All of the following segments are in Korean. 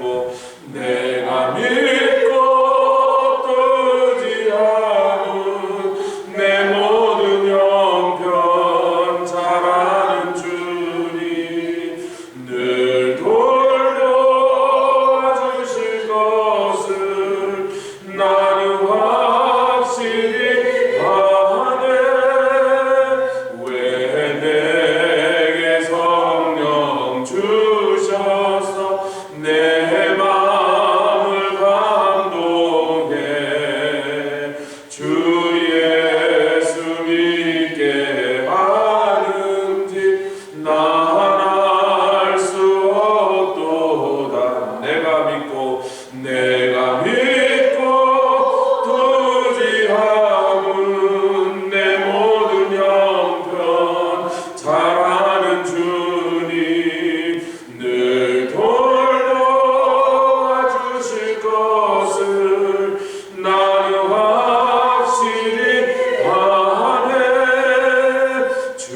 믿고 내가 믿고 뜨지 않은 내 모든 형편 잘 아는 주님 늘 돌봐주실 것을 나는 확실히 아네. 왜 내게 성령 주셔서 내 마음을 감동해 주 예수 믿게 하는지 난 알 수 없도다. 내가 믿고 두지 않은 내 모든 형편 잘 아는 주님 늘 돌봐주실 것을 나는 확실히 아네. 주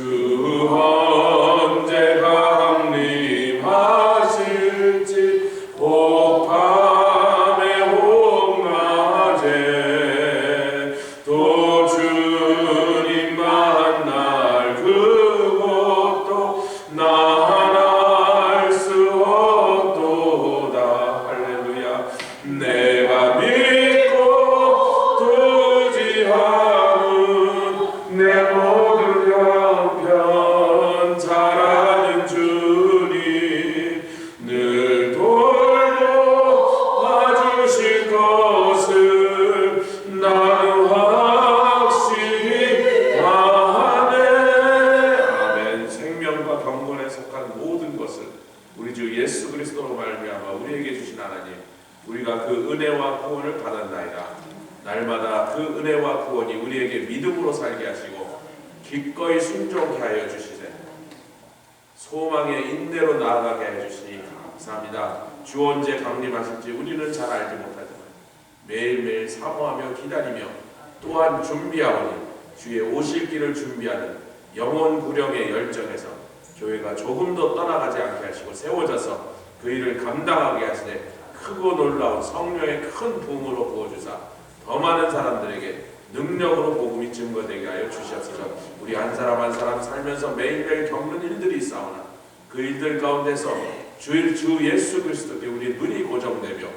언제 강림하실지 혹밤에 혹낮에 또 주님 만날 그것도 난 알 수 없도다. 할렐루야. 내가 믿고 두지 않은 내 모든 형편 잘 아는 주님 늘 돌봐주실 것을 나는 확실히 아네. 아멘. 생명과 경건에 속한 모든 것을 우리 주 예수 그리스도로 말미암아 우리에게 주신 하나님, 우리가 그 은혜와 구원을 받았나이다. 날마다 그 은혜와 구원이 우리에게 믿음으로 살게 하시고 기꺼이 순종케 하여 주시세 소망의 인내로 나아가게 해 주시니 감사합니다. 주 언제 강림하실지 우리는 잘 알지 못하지만 매일매일 사모하며 기다리며 또한 준비하오니 주의 오실 길을 준비하는 영혼 구령의 열정에서 교회가 조금 더 떠나가지 않게 하시고 세워져서 그 일을 감당하게 하시되 크고 놀라운 성령의 큰 부음으로 부어주사 더 많은 사람들에게 능력으로 복음이 증거되게 하여 주시옵소서. 우리 한 사람 한 사람 살면서 매일매일 겪는 일들이 있사오나 그 일들 가운데서 주 예수 그리스도께 우리 눈이 고정되며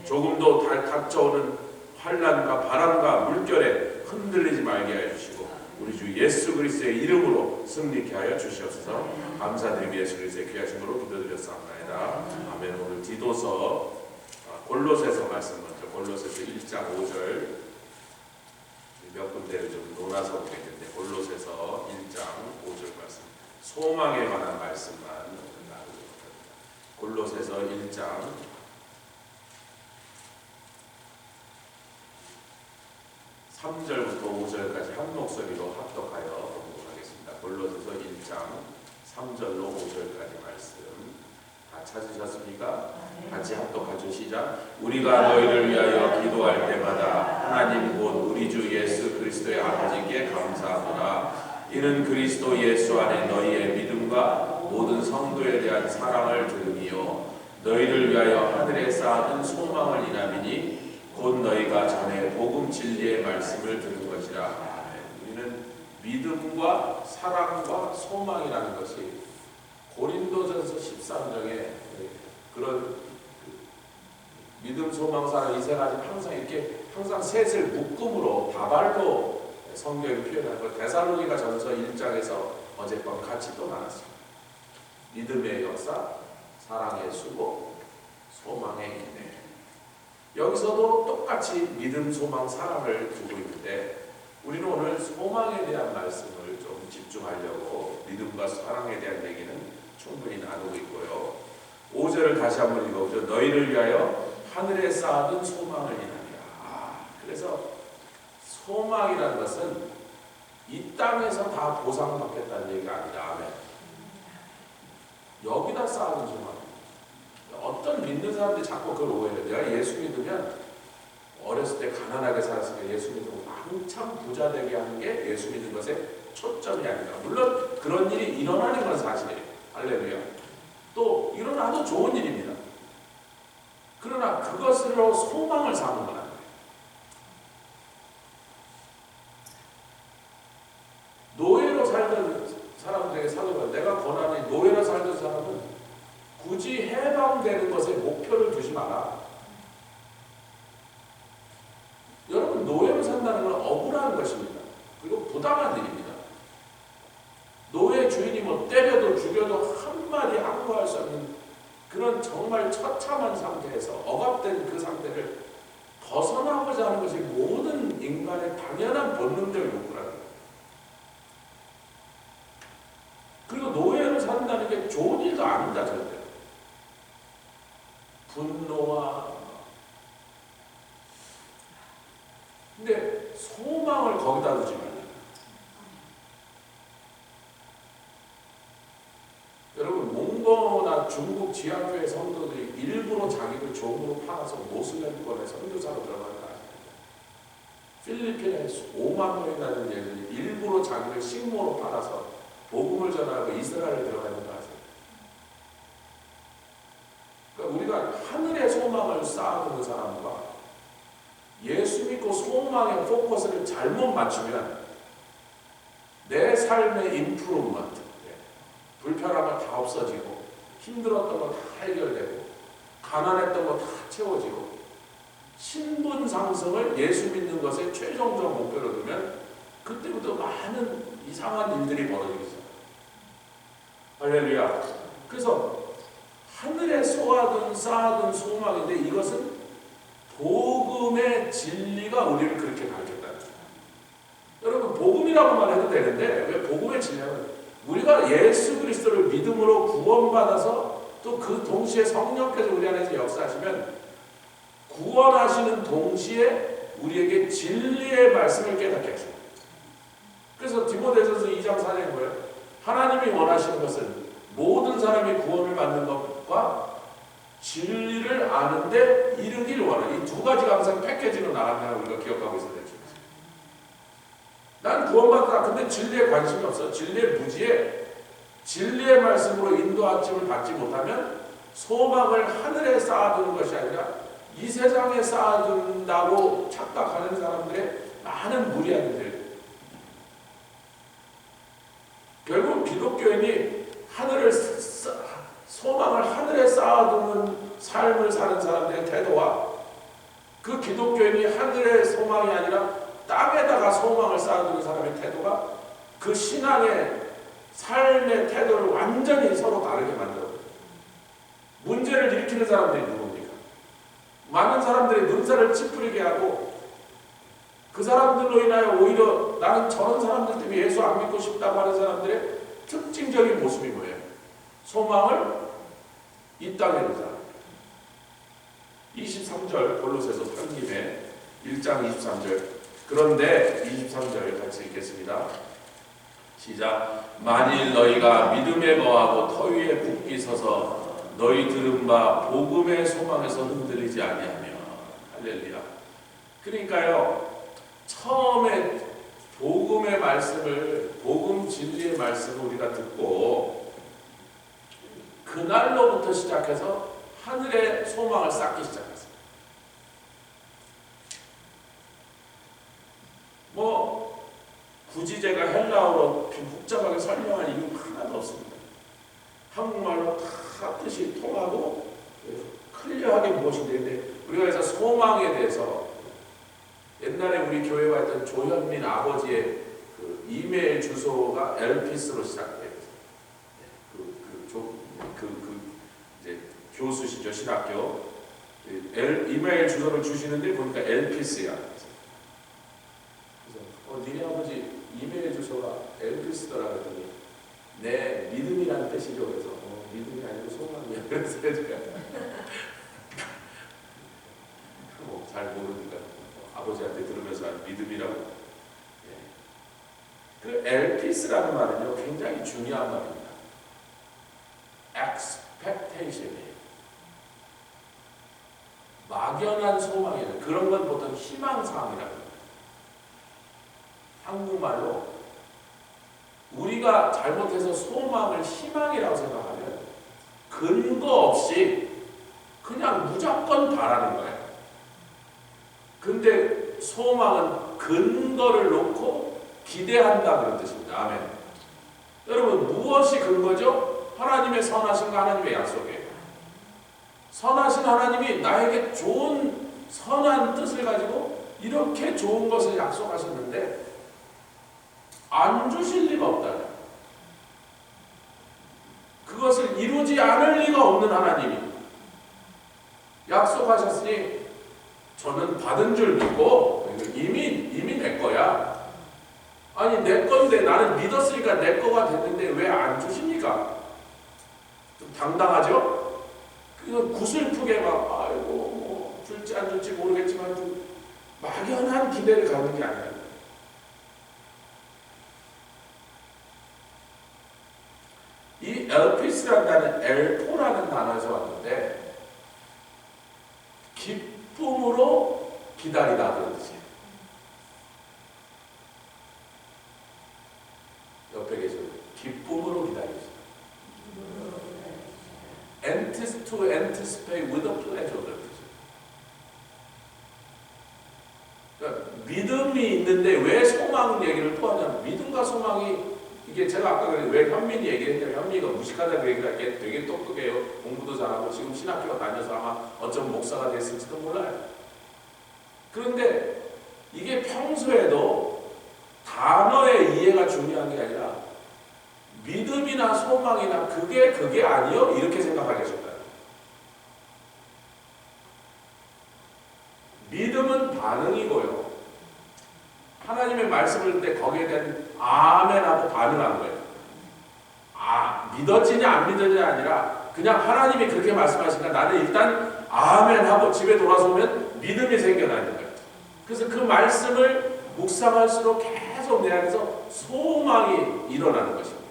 조금도 닥쳐오는 환난과 바람과 물결에 흔들리지 말게 하여 주시고 우리 주 예수 그리스도의 이름으로 승리케 하여 주시옵소서. 감사드리며 예수 그리스도의 귀하신 으로 기도드렸사옵나이다. 아멘. 오늘 디도서 골로새서 말씀 먼저 골로새서 1장 5절 몇 군데를 좀 논아서 보겠는데 골로새서 1장 5절 말씀 소망에 관한 말씀만 나누겠습니다. 골로새서 1장 3절부터 5절까지 한 목소리로 합독하여 공부하겠습니다. 골로새서 1장 3절로 5절까지 말씀 다 찾으셨습니까? 같이 합독하죠. 시작. 우리가 너희를 위하여 기도할 때마다 하나님 곧 우리 주 예수 그리스도의 아버지께 감사하노라. 이는 그리스도 예수 안에 너희의 믿음과 모든 성도에 대한 사랑을 들음이요 너희를 위하여 하늘에 쌓아둔 소망을 인함이니 곧 너희가 전에 복음 진리의 말씀을 들은 것이라. 우리는 믿음과 사랑과 소망이라는 것이 고린도전서 13장에 그런 믿음, 소망, 사랑 이 세 가지 항상 셋을 묶음으로 다발로 성경이 표현한 것. 데살로니가 전서 1장에서 어젯밤 같이 또 나눴습니다. 믿음의 역사, 사랑의 수고, 소망의 인내. 여기서도 똑같이 믿음, 소망, 사랑을 두고 있는데 우리는 오늘 소망에 대한 말씀을 좀 집중하려고 믿음과 사랑에 대한 얘기는 충분히 나누고 있고요. 5절을 다시 한번 읽어보죠. 너희를 위하여 하늘에 쌓아둔 소망을 인하리라. 그래서 소망이라는 것은 이 땅에서 다 보상받겠다는 얘기가 아니라 아멘. 여기다 쌓아둔 소망. 어떤 믿는 사람들이 자꾸 그걸 오해해요. 내가 예수 믿으면 어렸을 때 가난하게 살았으니까 예수 믿으면 한참 부자 되게 하는 게 예수 믿는 것의 초점이 아니다. 물론 그런 일이 일어나는 건 사실이에요. 할렐루야. 또 일어나도 좋은 일입니다. 그러나 그것으로 소망을 삼는 건 아니에요. 노예로 살던 사람들에게 사도가 내가 권하니 노예로 살던 사람은 굳이 해방되는 것에 목표를 두지 마라. 여러분, 노예로 산다는 건 억울한 것입니다. 그리고 부당한 일입니다. 노예 주인이 뭐 때려도 죽여도 한마디 항거할 수 없는 그런 정말 처참한 상태에서 억압된 그 상태를 벗어나고자 하는 것이 모든 인간의 당연한 본능적 욕구라는 거예요. 그리고 노예로 산다는 게 좋은 일도 아닙니다. 절대. 분노와 근데 소망을 거기다 두지 말아요. 여러분, 몽고나 중국 지하교회 성도들이 일부러 자기를 종으로 팔아서 모슬렘권에 선교사로 들어가는 거 아십니까? 필리핀에 5만 명이나 되는 얘들이 일부러 자기를 식모로 팔아서 복음을 전하고 이스라엘에 들어가는 거 아세요? 그러니까 우리가 하늘의 소망을 쌓아두는 사람과 예수 믿고 소망의 포커스를 잘못 맞추면 내 삶의 임프루먼트, 불편함은 다 없어지고 힘들었던 거 다 해결되고 가난했던 거 다 채워지고 신분 상승을 예수 믿는 것에 최종적 목표로 두면 그때부터 많은 이상한 일들이 벌어지기 시작해요. 할렐루야. 그래서 하늘에 쌓아둔 소망인데 이것은 복음의 진리가 우리를 그렇게 가르쳤다는 거예요. 여러분, 복음이라고만 해도 되는데 왜 복음의 진리는 우리가 예수 그리스도를 믿음으로 구원받아서 또 그 동시에 성령께서 우리 안에서 역사하시면 구원하시는 동시에 우리에게 진리의 말씀을 깨닫게 하십니다. 그래서 디모데전서 2장 4절에 뭐예요? 하나님이 원하시는 것은 모든 사람이 구원을 받는 것과 진리를 아는데 이르길 원해. 이 두 가지가 항상 패키지로 나간다는 우리가 기억하고 있어야 되죠. 난 구원받았다. 근데 진리에 관심이 없어. 진리에 무지해. 진리의 말씀으로 인도하심을 받지 못하면 소망을 하늘에 쌓아두는 것이 아니라 이 세상에 쌓아둔다고 착각하는 사람들의 많은 무리한 일들. 결국 기독교인이 소망을 하늘에 쌓아두는 삶을 사는 사람들의 태도와 그 기독교인이 하늘의 소망이 아니라 땅에다가 소망을 쌓아두는 사람의 태도가 그 신앙의 삶의 태도를 완전히 서로 다르게 만들어요. 문제를 일으키는 사람들이 누굽니까? 많은 사람들이 눈살을 찌푸리게 하고 그 사람들로 인하여 오히려 나는 저런 사람들 때문에 예수 안 믿고 싶다고 하는 사람들의 특징적인 모습이 뭐예요? 소망을 이 땅에 놓은 사람. 23절 골로새서 편님의 1장 23절. 그런데 23절 같이 읽겠습니다. 시작. 만일 너희가 믿음에 거하고 터 위에 굳게 서서 너희 들은 바 복음의 소망에서 흔들리지 아니하며. 할렐루야. 그러니까요, 처음에 복음의 말씀을, 복음 진리의 말씀을 우리가 듣고 그날로부터 시작해서 하늘의 소망을 쌓기 시작했어요. 굳이 제가 헬라어로 복잡하게 설명할 이유는 하나도 없습니다. 한국말로 다 뜻이 통하고 클리어하게 무엇인지. 근데 우리가 그래서 소망에 대해서 옛날에 우리 교회가 했던 조현민 아버지의 그 이메일 주소가 엘피스로 시작돼요. 이제 교수시죠, 신학교. 이메일 주소를 주시는데 보니까 엘피스야. 그래서 니네 아버지 이메일 주소가 엘피스더라 그랬더니 내 믿음이라는 뜻이죠. 그래서 믿음이 아니고 소망이야. 그래서 제가 잘 모르니까 아버지한테 들으면서 믿음이라고. 그 엘피스라는 말은요 굉장히 중요한 말입니다. expectation이에요. 막연한 소망이에요. 그런 건 보통 희망사항이라고 합니다. 한국말로 우리가 잘못해서 소망을 희망이라고 생각하면 근거 없이 그냥 무조건 바라는 거예요. 근데 소망은 근거를 놓고 기대한다 그런 뜻입니다. 아멘. 여러분 무엇이 근거죠? 하나님의 선하심과 하나님의 약속이에요. 선하신 하나님이 나에게 좋은 선한 뜻을 가지고 이렇게 좋은 것을 약속하셨는데 안 주실 리가 없다. 그것을 이루지 않을 리가 없는 하나님이 약속하셨으니 저는 받은 줄 믿고 이미 내 거야. 아니 내 건데 나는 믿었으니까 내 거가 됐는데 왜 안 주십니까? 좀 당당하죠? 그래서 구슬프게 막 아이고 뭐 줄지 안 줄지 모르겠지만 좀 막연한 기대를 갖는 게 아니라 이 엘피스라는 단어는 엘포라는 단어에서 왔는데 기쁨으로 기다리다 그런 뜻이에요. 옆에 계셔 기쁨으로 기다리죠. To anticipate with a pleasure 그런 뜻이에요. 그러니까 믿음이 있는데 왜 소망 얘기를 또 하냐면 믿음과 소망이 이게 제가 아까 왜 현민이 얘기했냐면 현민이가 무식하다 그 얘기가 되게 똑똑해요. 공부도 잘하고 지금 신학교 다녀서 아마 어쩌면 목사가 됐을지도 몰라요. 그런데 이게 평소에도 단어의 이해가 중요한 게 아니라 믿음이나 소망이나 그게 아니요 이렇게 생각하게 하셨다. 믿음은 반응이고요. 하나님의 말씀을 때 거기에 대한 아멘하고 반응하는 거예요. 믿어지냐 안 믿어지냐 아니라 그냥 하나님이 그렇게 말씀하시니까 나는 일단 아멘하고 집에 돌아서면 믿음이 생겨나는 거예요. 그래서 그 말씀을 묵상할수록 계속 내 안에서 소망이 일어나는 것입니다.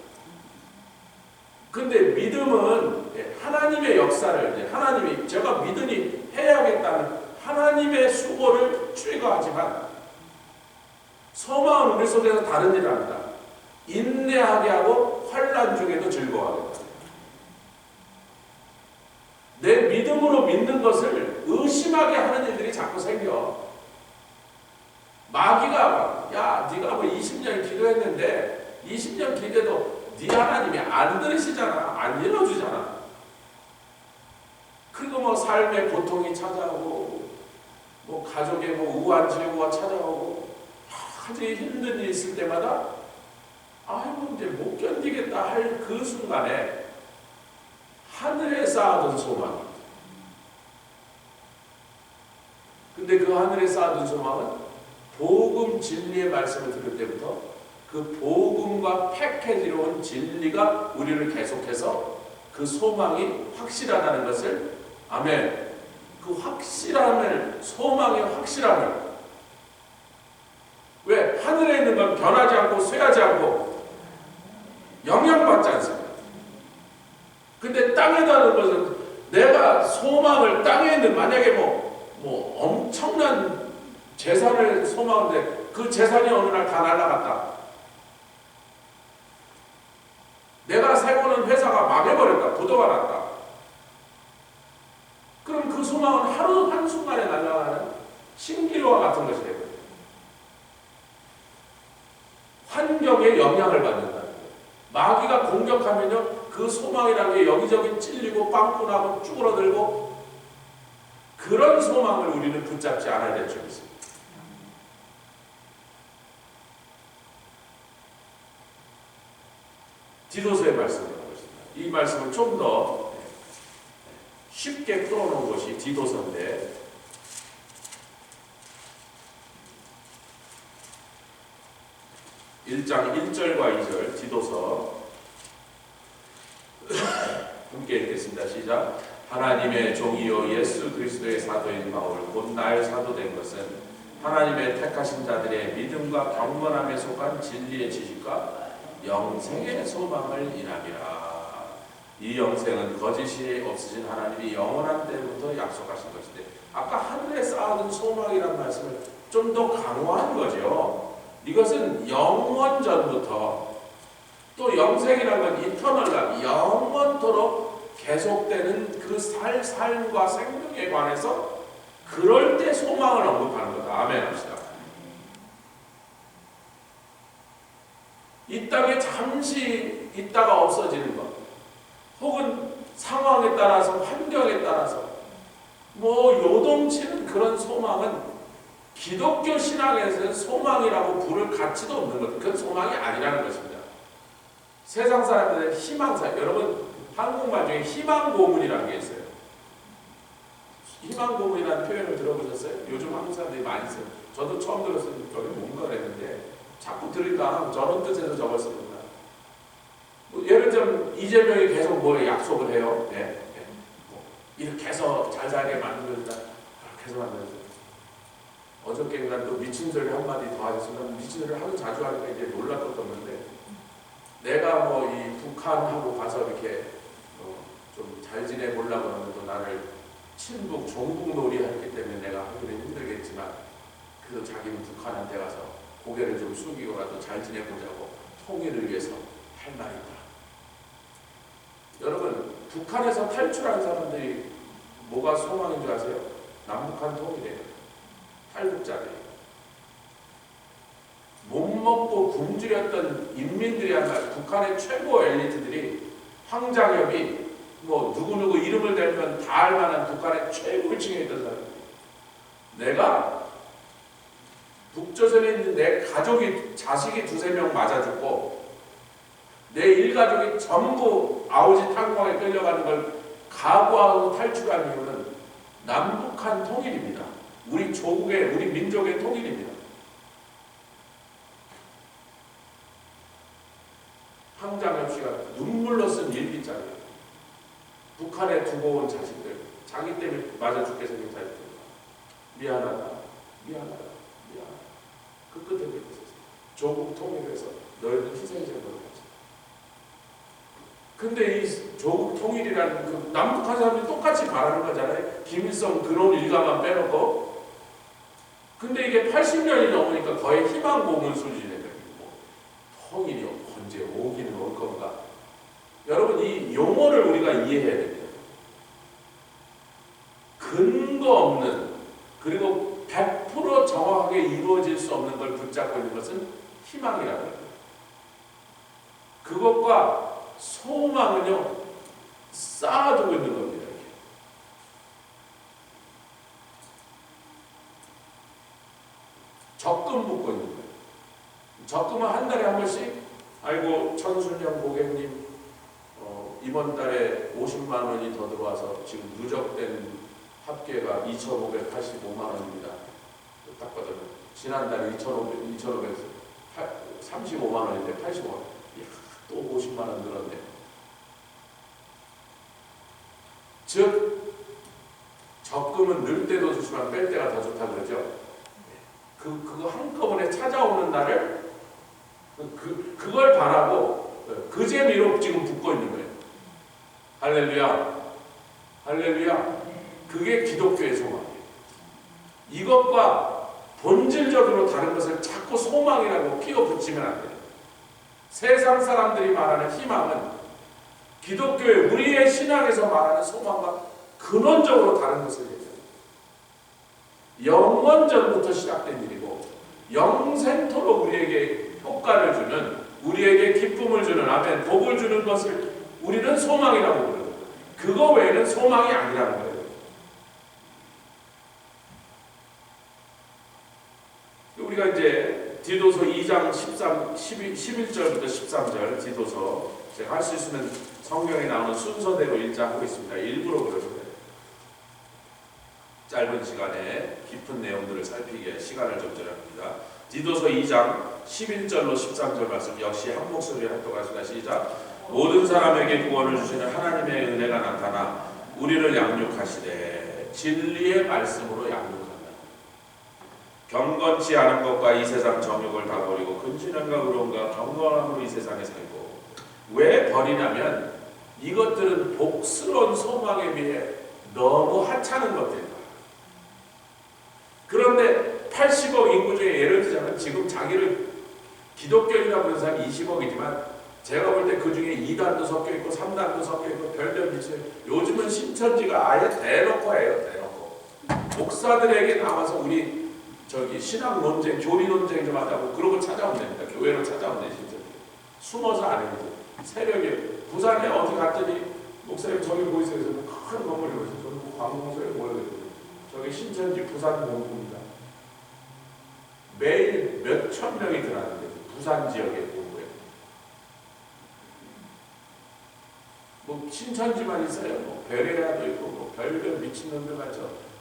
근데 믿음은 하나님의 역사를 하나님이 제가 믿으니 해야겠다는 하나님의 수고를 추구하지만 소망은 우리 속에서 다른 일을 합니다. 인내하게 하고 환난 중에도 즐거워하게 합니다. 내 믿음으로 믿는 것을 의심하게 하는 일들이 자꾸 생겨. 마귀가 야 네가 뭐 20년 기도했는데 20년 기도해도 네 하나님이 안 들으시잖아. 안 열어주잖아. 그리고 뭐 삶의 고통이 찾아오고 뭐 가족의 뭐 우환질고가 찾아오고 여러 가지 힘든 일이 있을 때마다 아이고 이제 못 견디겠다 할 그 순간에 하늘에 쌓아둔 소망이 근데 그 하늘에 쌓아둔 소망은 복음 진리의 말씀을 들을 때부터 그 복음과 패키지로 온 진리가 우리를 계속해서 그 소망이 확실하다는 것을 아멘. 그 확실함을 소망의 확실함을 왜 하늘에 있는 건 변하지 않고 쇠하지 않고 영향받지 않습니다. 근데 땅에 닿는 것은 내가 소망을 땅에 있는 만약에 뭐 엄청난 재산을 소망하는데 그 재산이 어느 날 다 날아갔다. 내가 세우는 회사가 망해버렸다. 부도가 났다. 그럼 그 소망은 하루 한순간에 날아가는 신기루와 같은 것이 되거든요. 환경에 영향을 받는다는 거예요. 마귀가 공격하면요 그 소망이라는 게 여기저기 찔리고 빵꾸나고 쭈그러들고 그런 소망을 우리는 붙잡지 않아야 될 줄 있습니다. 디도서의 말씀을 보겠습니다. 이 말씀을 좀 더 쉽게 풀어놓은 것이 디도서인데 (1장 1절과 2절) 디도서 함께 읽겠습니다. 시작. 하나님의 종이요 예수 그리스도의 사도인 바울 곧 나의 사도된 것은 하나님의 택하신 자들의 믿음과 경건함에 속한 진리의 지식과 영생의 소망을 인함이라. 이 영생은 거짓이 없으신 하나님이 영원한 때부터 약속하신 것인데 아까 하늘에 쌓아둔 소망이라는 말씀을 좀 더 강화한 거죠. 이것은 영원 전부터 또 영생이라는 건 이터널라 영원토록 계속되는 그 삶과 생명에 관해서 그럴 때 소망을 언급하는 거다. 아멘 합시다. 이 땅에 잠시 있다가 없어지는 것, 혹은 상황에 따라서 환경에 따라서 요동치는 그런 소망은 기독교 신앙에서는 소망이라고 부를 가치도 없는 것, 그건 소망이 아니라는 것입니다. 세상 사람들은 희망사, 여러분 한국말 중에 희망고문이라는 게 있어요. 희망고문이라는 표현을 들어보셨어요? 요즘 한국 사람들이 많이 써요. 저도 처음 들었을 때 저게 뭔가 그랬는데 자꾸 들으니까 저런 뜻에서 저걸 쓰는구나. 예를 들면 이재명이 계속 약속을 해요. 이렇게 해서 잘 살게 만들어준다. 그렇게 해서 만들어준다. 어저께인가 또 미친 소리 한마디 더 하겠습니다. 미친 소리를 하도 자주 하니까 이제 놀랄 것도 없는데, 내가 이 북한하고 가서 이렇게 좀 잘 지내보려고 하면 또 나를 친북, 종북 놀이했기 때문에 내가 하기는 힘들겠지만, 그래도 자기는 북한한테 가서 고개를 좀 숙이고라도 잘 지내보자고 통일을 위해서 할 말이다. 여러분, 북한에서 탈출한 사람들이 뭐가 소망인 줄 아세요? 남북한 통일이에요. 탈북자들이에요. 못 먹고 굶주렸던 인민들이야말로 북한의 최고 엘리트들이 황장엽이 누구누구 이름을 대면 다 알만한 북한의 최고층에 있던 사람들. 내가 북조선에 있는 내 가족이, 자식이 2~3명 맞아 죽고 내 일가족이 전부 아우지 탄광에 끌려가는 걸 각오하고 탈출한 이유는 남북한 통일입니다. 우리 조국의, 우리 민족의 통일입니다. 황장엽 씨가 눈물로 쓴 일기장이에요. 북한에 두고 온 자식들, 자기 때문에 맞아 죽게 생긴 자식들, 미안하다. 그 끝에 그렇게 썼어요. 조국 통일에서 너희는 희생제물을 하자. 근데 이 조국 통일이라는 그 남북한 사람들이 똑같이 바라는 거잖아요. 김일성 그런 일가만 빼놓고. 근데 이게 80년이 넘으니까 거의 희망 고문 수준이 되고, 통일이 언제 오기는 올 건가. 여러분, 이 용어를 우리가 이해해야 됩니다. 근거 없는, 그리고 100% 정확하게 이루어질 수 없는 걸 붙잡고 있는 것은 희망이라는 거예요. 그것과 소망은요, 쌓아두고 있는 겁니다. 이렇게. 적금 붙고 있는 거예요. 적금은 한 달에 한 번씩, 아이고 천순영 고객님 이번 달에 50만 원이 더 들어와서 지금 누적된 합계가 2,585만 원입니다. 딱 봐도 지난달에 2,500 35만 원인데 85만 원. 또 50만 원 늘었네. 즉 적금은 늘 때도 좋지만 뺄 때가 더 좋다 그러죠. 그거 한꺼번에 찾아오는 날을 그걸 바라고 그 재미로 지금 붙고 있는 거예요. 할렐루야. 할렐루야. 그게 기독교의 소망이에요. 이것과 본질적으로 다른 것을 자꾸 소망이라고 끼워 붙이면 안 돼요. 세상 사람들이 말하는 희망은 기독교의 우리의 신앙에서 말하는 소망과 근원적으로 다른 것을 얘기해요. 영원전부터 시작된 일이고 영생토록 우리에게 효과를 주는, 우리에게 기쁨을 주는, 아멘, 복을 주는 것을 우리는 소망이라고 부르는 거예요. 그거 외에는 소망이 아니라는 거예요. 우리가 이제 디도서 2장 11절부터 13절 디도서 제가 할 수 있으면 성경에 나오는 순서대로 읽자하고 있습니다. 일부러 그러는 거예요. 짧은 시간에 깊은 내용들을 살피기 위해 시간을 좀 절약합니다. 디도서 2장 11절로 13절 말씀 역시 한 목소리로 합독하시다. 시작. 모든 사람에게 구원을 주시는 하나님의 은혜가 나타나 우리를 양육하시되 진리의 말씀으로 양육한다. 경건치 않은 것과 이 세상 정욕을 다 버리고 근신함과 의로움과 경건함으로 이 세상에 살고. 왜 버리냐면 이것들은 복스러운 소망에 비해 너무 하찮은 것들이다. 그런데 80억 인구 중에 예를 들자면 지금 자기를 기독교인이라고 하는 사람이 20억이지만 제가 볼 때 그 중에 2단도 섞여 있고 3단도 섞여 있고 별별 미쳐요. 요즘은 신천지가 아예 대놓고 해요. 대놓고. 목사들에게 나와서 우리 신학 논쟁, 교리 논쟁 좀 하자고 그러고 찾아오면 됩니다. 교회로 찾아오면 돼요. 신천지. 숨어서 안 해요. 새벽에 부산에 어디 갔더니 목사님 저기 보이세요? 큰 건물이 보이세요? 저는 관공서에 모여있거든요. 저기 신천지 부산 본부입니다. 매일 몇천 명이 들어가는데 부산 지역에 본부에 뭐 신천지만 있어요. 뭐 베레아도 있고 뭐 별별 미친놈들만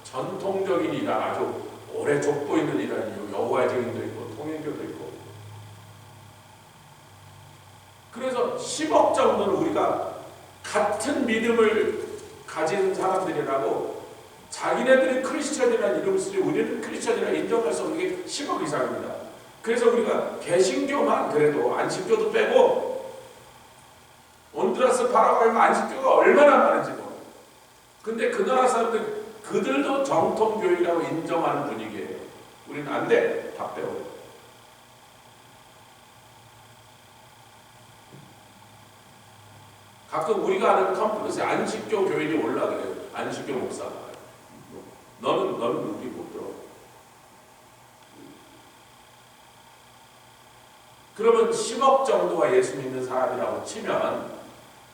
전통적인 이단 아주 오래 족보 있는 이단이요. 여호와의 증인도 있고 통일교도 있고. 그래서 10억 정도는 우리가 같은 믿음을 가진 사람들이라고 자기네들이 크리스천이라는 이름을 쓰지 우리는 크리스천이라 인정할 수 없는 게 10억 이상입니다. 그래서 우리가 개신교만 그래도 안식교도 빼고 온두라스 파라과이 안식교가 얼마나 많은지 뭐. 근데 그 나라 사람들 그들도 정통교회라고 인정하는 분위기예요. 우리는 안 돼. 다 빼고. 가끔 우리가 아는 컴플렉스에 안식교 교인이 올라그래요. 안식교 목사가. 너는 우리 못 들어. 그러면 10억 정도가 예수 믿는 사람이라고 치면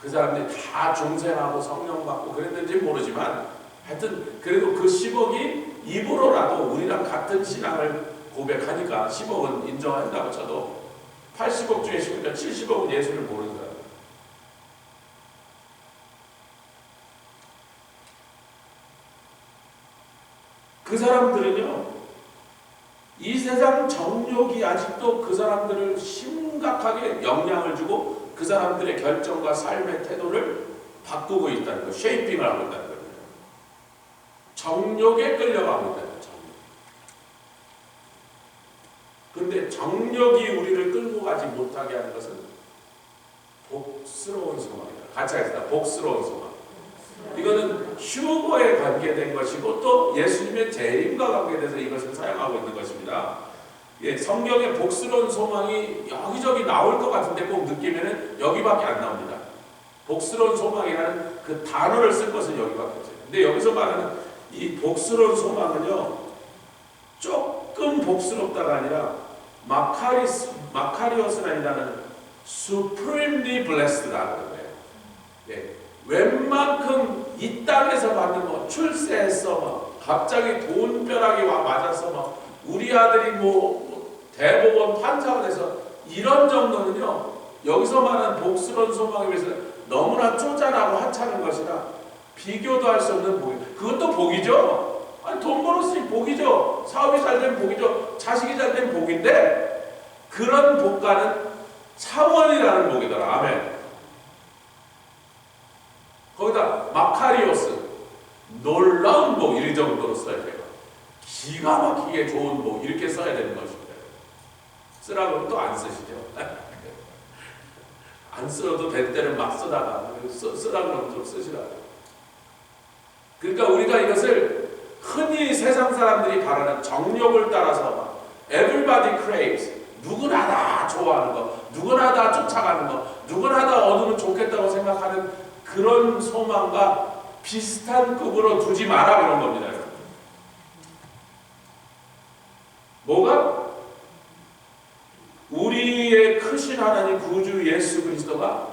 그 사람들이 다 중생하고 성령 받고 그랬는지 모르지만 하여튼 그래도 그 10억이 입으로라도 우리랑 같은 신앙을 고백하니까 10억은 인정한다고 쳐도 80억 중에 10억, 70억은 예수를 모르는 사람. 그 사람들은요, 이 세상 정욕이 아직도 그 사람들을 심각하게 영향을 주고 그 사람들의 결정과 삶의 태도를 바꾸고 있다는 거, 쉐이핑을 하고 있다는 거예요. 정욕에 끌려가고 있다는 거예요. 그런데 정욕이 우리를 끌고 가지 못하게 하는 것은 복스러운 소망이다. 같이 하겠습니다. 복스러운 소망. 이거는 휴거에 관계된 것이고 또 예수님의 재림과 관계돼서 이것을 사용하고 있는 것입니다. 예, 성경에 복스러운 소망이 여기저기 나올 것 같은데 꼭 느끼면은 여기밖에 안 나옵니다. 복스러운 소망이라는 그 단어를 쓴 것은 여기밖에 없어요. 근데 여기서 말하는 이 복스러운 소망은요, 조금 복스럽다가 아니라 마카리오스라는 supremely blessed라는 거예요. 예. 웬만큼 이 땅에서 받는 뭐 출세해서 막 갑자기 돈벼락이 와 맞아서 막 우리 아들이 뭐 대법원 판사가 돼서 이런 정도는요, 여기서 말하는 복스러운 소망에 비해서 너무나 쪼잔하고 하찮은 것이라 비교도 할 수 없는 복이. 그것도 복이죠. 아니 돈 벌었으니 복이죠. 사업이 잘 되면 복이죠. 자식이 잘 되면 복인데 그런 복과는 차원이라는 복이더라. 아멘. 거기다 마카리오스, 놀라운 복 이 정도로 써야 돼요. 기가 막히게 좋은 복 이렇게 써야 되는 것입니다. 쓰라고 또 안 쓰시죠. 안 써도 될 때는 막 쓰다가 쓰라고 하면 좀 쓰시라고. 그러니까 우리가 이것을 흔히 세상 사람들이 바라는 정욕을 따라서 막 everybody craves, 누구나 다 좋아하는 거, 누구나 다 쫓아가는 거, 누구나 다 얻으면 좋겠다고 생각하는 그런 소망과 비슷한 급으로 두지 마라 그런 겁니다. 뭐가? 우리의 크신 하나님 구주 예수 그리스도가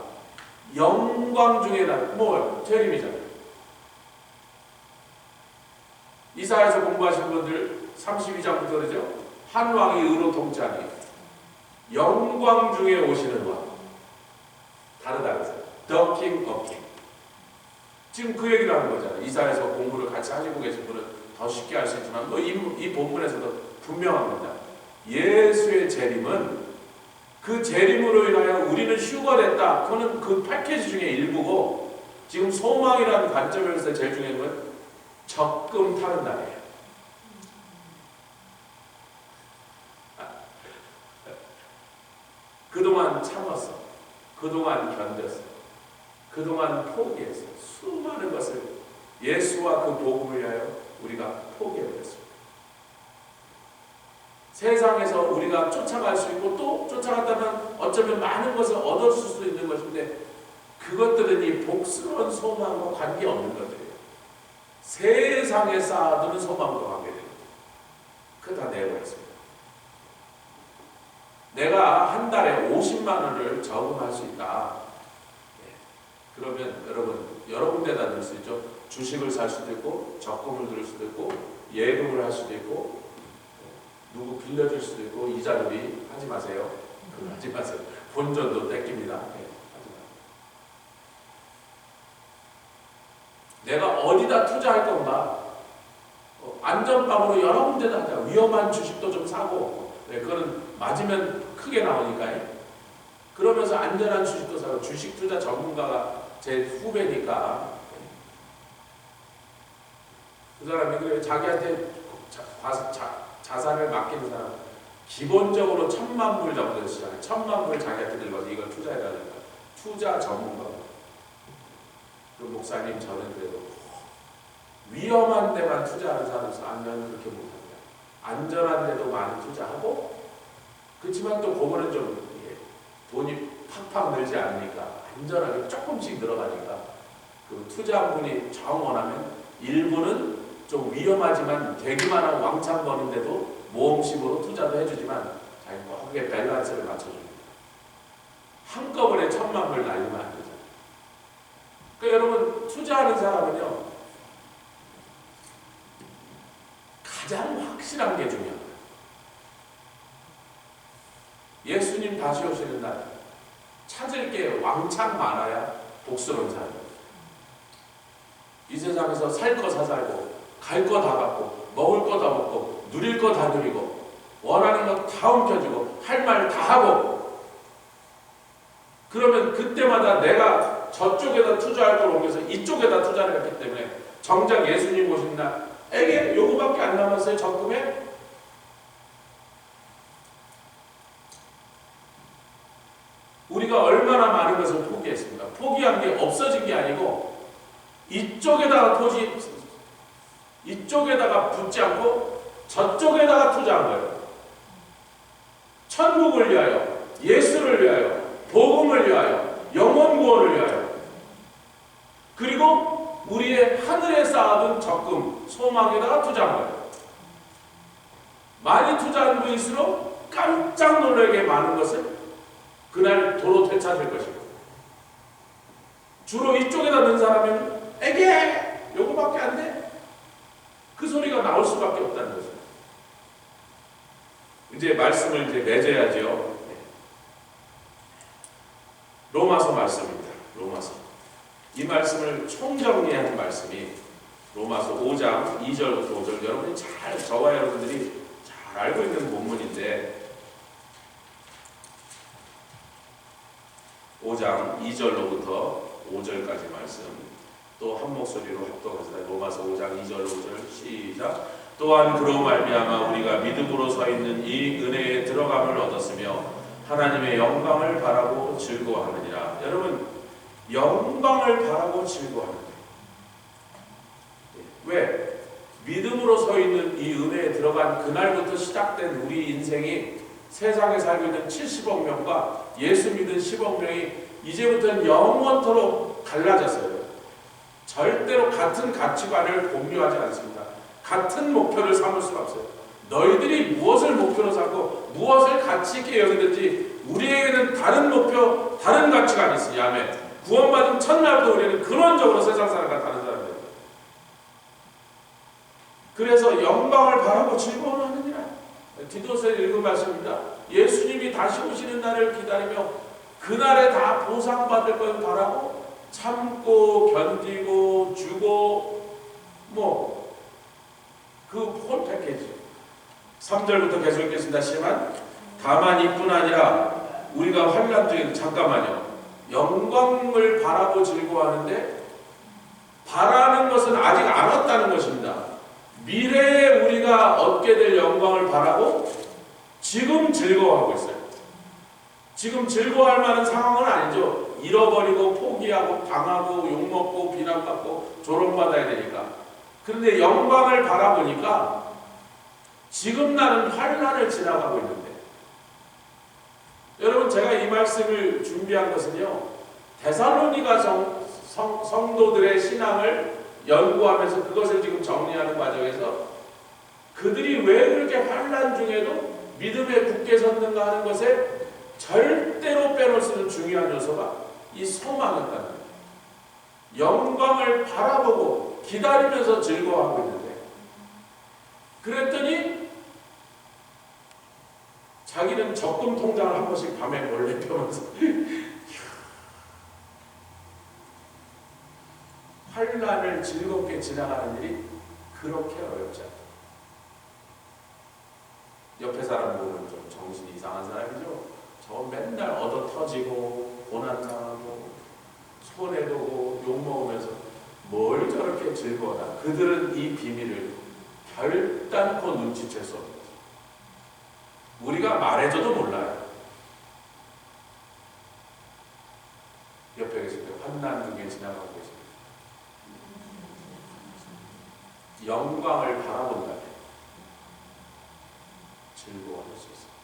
영광 중에 뭐 재림이잖아요. 이사야에서 공부하신 분들 32장부터 그러죠. 한 왕이 의로 통치하니 영광 중에 오시는 왕. 다르다 그랬어요. The King of Kings. 지금 그 얘기를 하는 거잖아요. 이사야에서 공부를 같이 하시고 계신 분은 더 쉽게 할 수 있지만 이 본문에서도 분명합니다. 예수의 재림은 그 재림으로 인하여 우리는 휴거됐다. 그거는 그 패키지 중에 일부고 지금 소망이라는 관점에서 제일 중요한 건 적금 타는 날이에요. 그동안 참았어. 그동안 견뎠어. 그동안 포기했어. 수많은 것을 예수와 그 복음을 위하여 우리가 포기해버렸습니다. 세상에서 우리가 쫓아갈 수 있고 또 쫓아간다면 어쩌면 많은 것을 얻을 수도 있는 것인데 그것들은 이 복스러운 소망과 관계없는 것들이에요. 세상에 쌓아두는 소망과 관계돼요. 그거 다 내버렸습니다. 내가 한 달에 50만 원을 저금할 수 있다. 그러면 여러 군데다 넣을 수 있죠. 주식을 살 수도 있고 적금을 들을 수도 있고 예금을 할 수도 있고 누구 빌려줄 수도 있고 이자 대비 하지 마세요. 그거 하지 마세요. 본전도 뺏깁니다. 내가 어디다 투자할 건가? 안전빵으로 여러 군데다 하자. 위험한 주식도 좀 사고 그거는 맞으면 크게 나오니까 그러면서 안전한 주식도 사고 주식 투자 전문가가 제 후배니까 그 사람이 그래 자기한테 자산을 맡기는 사람 기본적으로 1,000만 불 정도 시작해 1,000만 불 자기한테 들거든 이걸 투자해달라니까 투자 전문가 그 목사님 저는 그래도 위험한 데만 투자하는 사람에서 아니면 그렇게 못합니다. 안전한 데도 많이 투자하고 그렇지만 또 그거는 좀 돈이 팍팍 늘지 않으니까 안전하게 조금씩 늘어가니까 그 투자분이 정원하면 일부는 좀 위험하지만 되기만 하고 왕창 버는데도 모험식으로 투자도 해주지만 자기 거기에 밸런스를 맞춰줍니다. 한꺼번에 1,000만 불 날리면 안 되죠. 그러니까 여러분 투자하는 사람은요 가장 확실한 게 중요합니다. 예수님 다시 오시는 날 찾을 게 왕창 많아야 복스러운 사람이에요. 이 세상에서 살 거 사 살고 갈 거 다 갖고 먹을 거 다 먹고 누릴 거 다 누리고 원하는 거 다 움켜쥐고 할 말 다 하고 그러면 그때마다 내가 저쪽에다 투자할 걸 옮겨서 이쪽에다 투자를 했기 때문에 정작 예수님 오신 날에게 요거밖에 안 남았어요. 적금에 우리가 얼마나 많은 것을 포기했습니까? 포기한 게 없어진 게 아니고 이쪽에다가 이쪽에다가 붙지 않고 저쪽에다가 투자한 거예요. 천국을 위하여, 예수를 위하여, 복음을 위하여, 영혼 구원을 위하여 그리고 우리의 하늘에 쌓아둔 적금, 소망에다가 투자한 거예요. 많이 투자한 분일수록 깜짝 놀라게 많은 것을 그날 도로 되찾을 것이고 주로 이쪽에다 넣은 사람은 에게 요거밖에 안 돼. 그 소리가 나올 수밖에 없다는 거죠. 이제 말씀을 이제 맺어야죠. 로마서 말씀입니다. 로마서. 이 말씀을 총정리하는 말씀이 로마서 5장 2절부터 5절 여러분이 저와 여러분들이 잘 알고 있는 본문인데 5장 2절로부터 5절까지 말씀 또 한 목소리로 합독합시다. 로마서 5장 2절 5절 시작. 또한 그로 말미암아 우리가 믿음으로 서 있는 이 은혜에 들어감을 얻었으며 하나님의 영광을 바라고 즐거워하느니라. 여러분 영광을 바라고 즐거워하는 거예요. 왜? 믿음으로 서 있는 이 은혜에 들어간 그날부터 시작된 우리 인생이 세상에 살고 있는 70억 명과 예수 믿은 10억 명이 이제부터는 영원토록 달라졌어요. 절대로 같은 가치관을 공유하지 않습니다. 같은 목표를 삼을 수가 없어요. 너희들이 무엇을 목표로 삼고 무엇을 가치 있게 여기든지 우리에게는 다른 목표, 다른 가치관이 있으니 아멘. 구원받은 첫날부터 우리는 근원적으로 세상 사람과 다른 사람들이에요. 그래서 영광을 바라고 즐거워하느니라. 디도서에 읽은 말씀입니다. 예수님이 다시 오시는 날을 기다리며 그날에 다 보상받을 걸 바라고 참고 견디고 주고 그 홀 패키지. 3절부터 계속 읽겠습니다. 시만 다만 이뿐 아니라 우리가 환난 중에 잠깐만요. 영광을 바라고 즐거워하는데 바라는 것은 아직 안 왔다는 것입니다. 미래에 우리가 얻게 될 영광을 바라고 지금 즐거워하고 있어요. 지금 즐거워할 만한 상황은 아니죠. 잃어버리고 포기하고 당하고 욕먹고 비난받고 조롱받아야 되니까. 그런데 영광을 바라보니까 지금 나는 환난을 지나가고 있는데, 여러분 제가 이 말씀을 준비한 것은요, 데살로니가 성도들의 신앙을 연구하면서 그것을 지금 정리하는 과정에서 그들이 왜 그렇게 환난 중에도 믿음에 굳게 섰는가 하는 것에 절대로 빼놓을 수 없는 중요한 요소가 이 소망이었다는 거예요. 영광을 바라보고 기다리면서 즐거워하고 있는데, 그랬더니 자기는 적금 통장을 한 번씩 밤에 몰래 펴면서 환난을 즐겁게 지나가는 일이 그렇게 어렵지 않다. 옆에 사람 보면 좀 정신이 이상한 사람이죠. 저 맨날 얻어 터지고 고난당하고 손해보고 욕먹으면서 뭘 저렇게 즐거워하나. 그들은 이 비밀을 결단코 눈치챌 수 없는 거죠. 우리가 말해줘도 몰라요. 옆에 계실 때 환난 중에 지나가고 계십니다. 영광을 바라본다면 즐거워할 수 있습니다.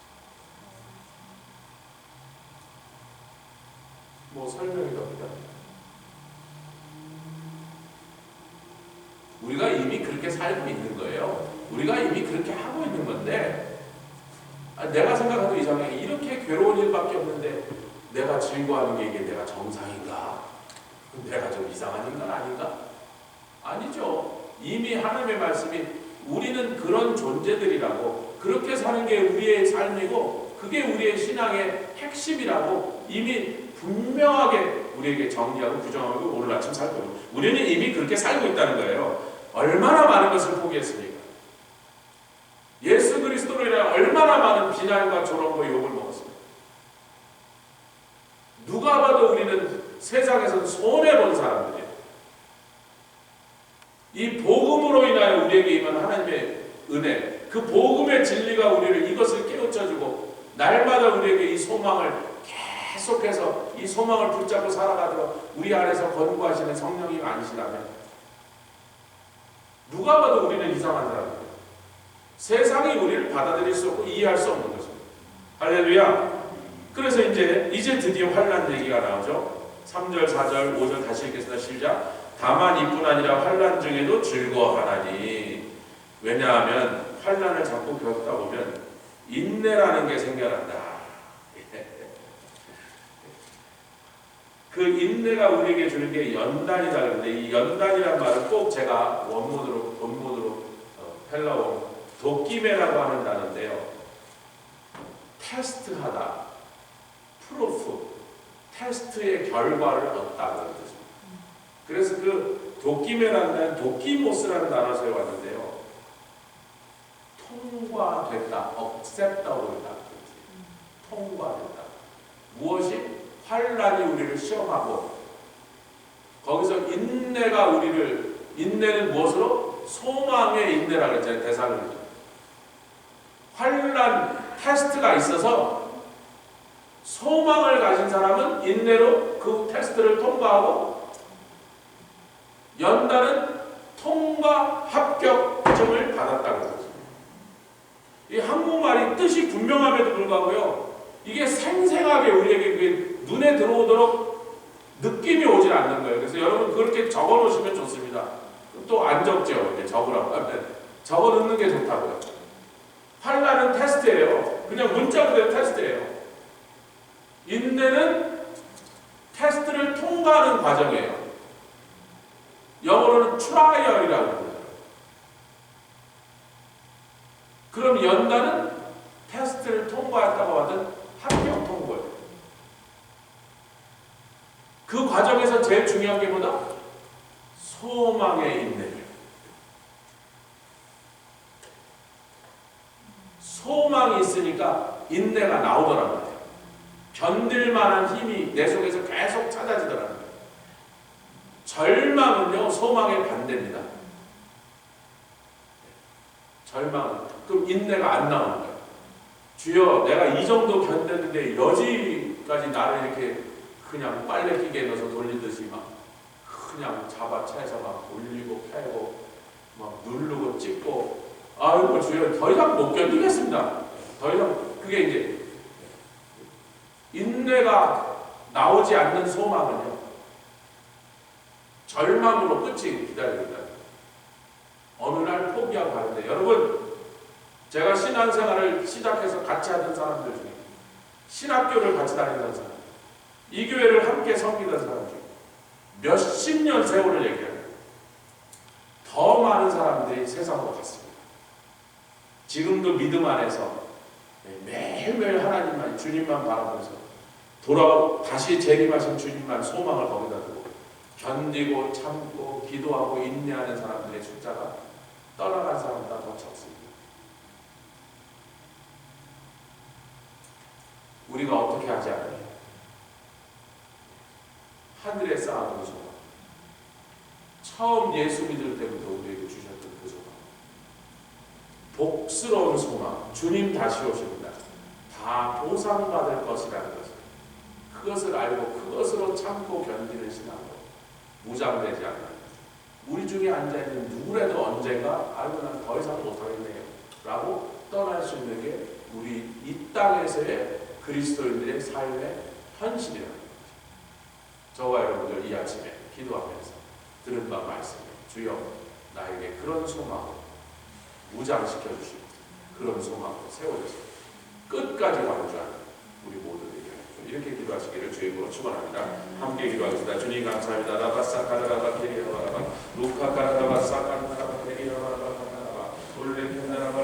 뭐 설명이 더 필요합니다. 우리가 이미 그렇게 살고 있는 거예요. 우리가 이미 그렇게 하고 있는 건데, 내가 생각해도 이상해. 이렇게 괴로운 일밖에 없는데 내가 즐거워하는 게 이게 내가 정상인가? 내가 좀 이상한 인간 아닌가? 아니죠. 이미 하나님의 말씀이 우리는 그런 존재들이라고, 그렇게 사는 게 우리의 삶이고 그게 우리의 신앙의 핵심이라고 이미 분명하게 우리에게 정리하고 규정하고 오늘 아침 살고, 우리는 이미 그렇게 살고 있다는 거예요. 얼마나 많은 것을 포기했습니까? 예수 그리스도로 인하여 얼마나 많은 비난과 조롱과 욕을 먹었습니까? 누가 봐도 우리는 세상에서 손해본 사람들이에요. 이 복음으로 인하여 우리에게 임한 하나님의 은혜, 그 복음의 진리가 우리를 이것을 깨우쳐주고 날마다 우리에게 이 소망을 계속해서 이 소망을 붙잡고 살아가도록 우리 안에서 권고하시는 성령이 아니시라면 누가 봐도 우리는 이상한 사람이에요. 세상이 우리를 받아들일 수 없고 이해할 수 없는 것입니다. 할렐루야. 그래서 이제 드디어 환난 얘기가 나오죠. 3절, 4절, 5절 다시 읽겠습니다. 시작. 다만 이뿐 아니라 환난 중에도 즐거워하나니. 왜냐하면 환난을 자꾸 겪다 보면 인내라는 게 생겨난다. 그 인내가 우리에게 주는 게 연단이다. 그런데 이 연단이란 말은 꼭 제가 본문으로 헬라어 도끼메라고 하는 단어인데요. 테스트하다, 프로프, 테스트의 결과를 얻다라는 뜻입니다. 그래서 그 도끼메라는 단어는 도끼모스라는 단어를 사용하는데요. 통과됐다, acceptable이다. 통과됐다. 무엇이? 환난이 우리를 시험하고, 거기서 인내는 무엇으로? 소망의 인내라고 했잖아요. 대상을. 환난 테스트가 있어서 소망을 가진 사람은 인내로 그 테스트를 통과하고, 연단은 통과 합격증을 받았다고 했습니다. 이 한국말이 뜻이 분명함에도 불구하고요, 이게 생생하게 우리에게 눈에 들어오도록 느낌이 오질 않는 거예요. 그래서 여러분 그렇게 적어 놓으시면 좋습니다. 또 안 적죠. 이렇게 적으라고 하면 적어 놓는 게 좋다고요. 환난은 테스트예요. 그냥 문자 그대로 테스트예요. 인내는 테스트를 통과하는 과정이에요. 영어로는 트라이얼이라고 합니다. 그럼 연단은 테스트를 통과했다고 하든 합격 통보예요. 그 과정에서 제일 중요한 게 뭐다? 소망의 인내를. 소망이 있으니까 인내가 나오더란 말이에요. 견딜 만한 힘이 내 속에서 계속 찾아지더라는 거예요. 절망은요, 소망의 반대입니다. 절망은. 그럼 인내가 안 나오는 거예요. 주여, 내가 이 정도 견뎠는데 여지까지 나를 이렇게 그냥 빨래기계에 넣어서 돌리듯이 막 그냥 잡아채서 막 돌리고 패고 막 누르고 찍고 아이고 주여 더 이상 못 견디겠습니다. 더 이상 그게 이제 인내가 나오지 않는 소망은요 절망으로 끝이 기다립니다. 어느 날 포기하고 가는데 여러분 제가 신앙생활을 시작해서 같이 하던 사람들 중에 신학교를 같이 다니던 사람 이 교회를 함께 섬기던 사람 중에 몇십 년 세월을 얘기해요. 더 많은 사람들이 세상으로 갔습니다. 지금도 믿음 안에서 매일매일 하나님만 주님만 바라보면서 다시 재림하신 주님만 소망을 거기다 두고 견디고 참고 기도하고 인내하는 사람들의 숫자가 떠나간 사람보다 더 적습니다. 우리가 어떻게 하지 않아요? 하늘에 쌓아둔 소망, 처음 예수 믿을 때부터 우리에게 주셨던 그 소망, 복스러운 소망, 주님 다시 오십니다. 다 보상받을 것이라는 것을 그것을 알고 그것으로 참고 견디는 신앙으로 무장되지 않아요. 우리 중에 앉아있는 누구라도 언젠가 아이고 난 더 이상 못하겠네요 라고 떠날 수 있는 게 우리 이 땅에서의 그리스도인들의 삶의 현실이라는 거죠. 저와 여러분들 이 아침에 기도하면서 들은 바 말씀에 주여 나에게 그런 소망을 무장시켜 주시고 그런 소망을 세워주시고 끝까지 완주하는 우리 모두에게 이렇게 기도하시기를 주의 이름으로 축원합니다. 함께 기도하겠습니다. 주님 감사합니다. 라바사카라바 케리라바라바 루카카라바 사카라바 케리라바라바 올레케나라바